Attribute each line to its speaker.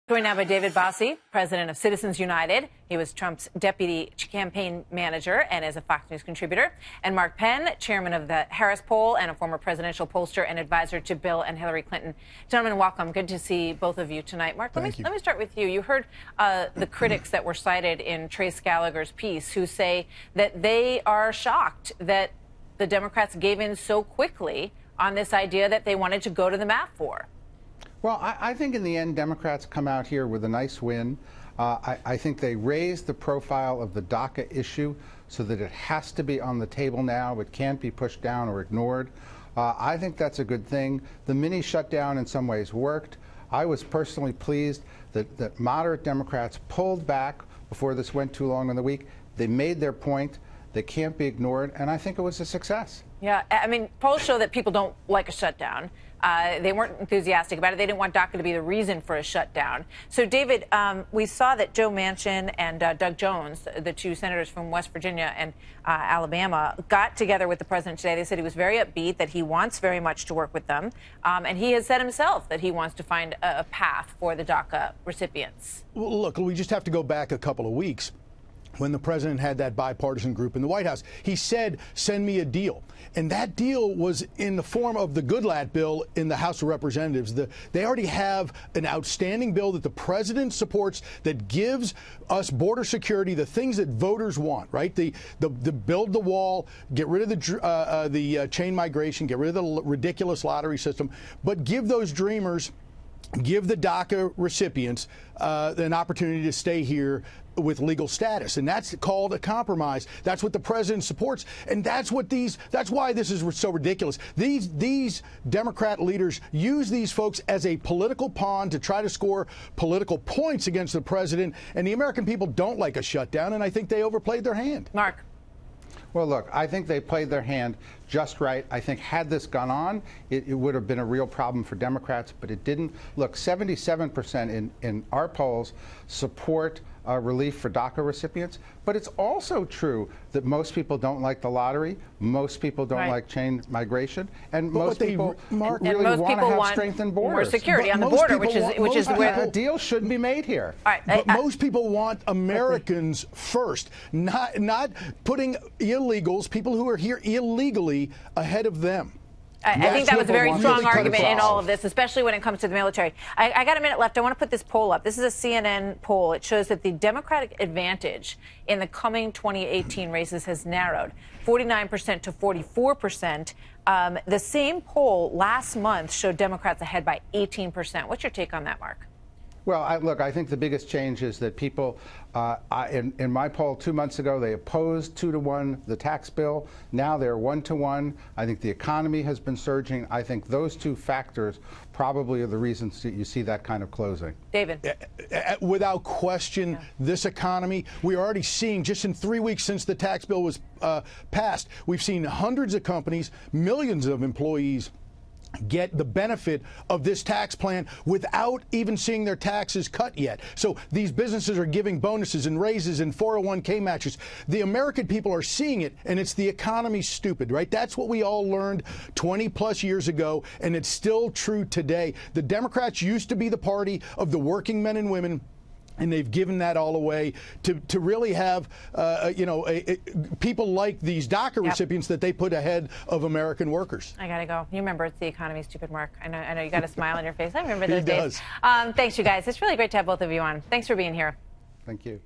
Speaker 1: Joined now by David Bossie, president of Citizens United. He was Trump's deputy campaign manager and is a Fox News contributor. And Mark Penn, chairman of the Harris Poll and a former presidential pollster and advisor to Bill and Hillary Clinton. Gentlemen, welcome. Good to see both of you tonight. Mark, let me start with you. You heard the critics that were cited in Trace Gallagher's piece who say that they are shocked that the Democrats gave in so quickly on this idea that they wanted to go to the mat for.
Speaker 2: Well, I think in the end, Democrats come out here with a nice win. I think they raised the profile of the DACA issue so that it has to be on the table now. It can't be pushed down or ignored. I think that's a good thing. The mini shutdown in some ways worked. I was personally pleased that moderate Democrats pulled back before this went too long in the week. They made their point. They can't be ignored, and I think it was a success.
Speaker 1: Yeah, I mean, polls show that people don't like a shutdown. They weren't enthusiastic about it. They didn't want DACA to be the reason for a shutdown. So, David, we saw that Joe Manchin and Doug Jones, the two senators from West Virginia and Alabama, got together with the president today. They said he was very upbeat, that he wants very much to work with them. And he has said himself that he wants to find a path for the DACA recipients.
Speaker 3: Well, look, we just have to go back a couple of weeks. When the president had that bipartisan group in the White House, he said, send me a deal. And that deal was in the form of the Goodlatte bill in the House of Representatives. They already have an outstanding bill that the president supports that gives us border security, the things that voters want, right? The build the wall, get rid of the chain migration, get rid of the ridiculous lottery system, but give those dreamers, give the DACA recipients an opportunity to stay here with legal status, and that's called a compromise. That's what the president supports, and that's why this is so ridiculous. These Democrat leaders use these folks as a political pawn to try to score political points against the president, and the American people don't like a shutdown, and I think they overplayed their hand.
Speaker 1: Mark.
Speaker 2: Well, look, I think they played their hand just right. I think had this gone on, it would have been a real problem for Democrats, but it didn't. Look, 77% in our polls support relief for DACA recipients, but it's also true that most people don't like the lottery, most people don't like chain migration, and most people really want to have strengthened borders.
Speaker 1: More security on the border, which is where
Speaker 2: a deal shouldn't be made here.
Speaker 3: But most people want Americans first, not putting illegals, people who are here illegally, ahead of them.
Speaker 1: I think that was a very strong argument in all of this, especially when it comes to the military. I got a minute left. I want to put this poll up. This is a CNN poll. It shows that the Democratic advantage in the coming 2018 races has narrowed 49% to 44%. The same poll last month showed Democrats ahead by 18%. What's your take on that, Mark?
Speaker 2: Well, look, I think the biggest change is that people, in my poll 2 months ago, they opposed 2-to-1 the tax bill. Now they're 1-to-1. I think the economy has been surging. I think those two factors probably are the reasons that you see that kind of closing.
Speaker 1: David.
Speaker 3: Without question, this economy, we're already seeing, just in 3 weeks since the tax bill was passed, we've seen hundreds of companies, millions of employees get the benefit of this tax plan without even seeing their taxes cut yet. So these businesses are giving bonuses and raises and 401k matches. The American people are seeing it, and it's the economy's stupid, right? That's what we all learned 20 plus years ago, and it's still true today. The Democrats used to be the party of the working men and women, and they've given that all away to really have, people like these DACA recipients that they put ahead of American workers.
Speaker 1: I got to go. You remember it's the economy, stupid, Mark. I know you got a smile on your face. I remember those
Speaker 3: days.
Speaker 1: Thanks, you guys. It's really great to have both of you on. Thanks for being here.
Speaker 2: Thank you.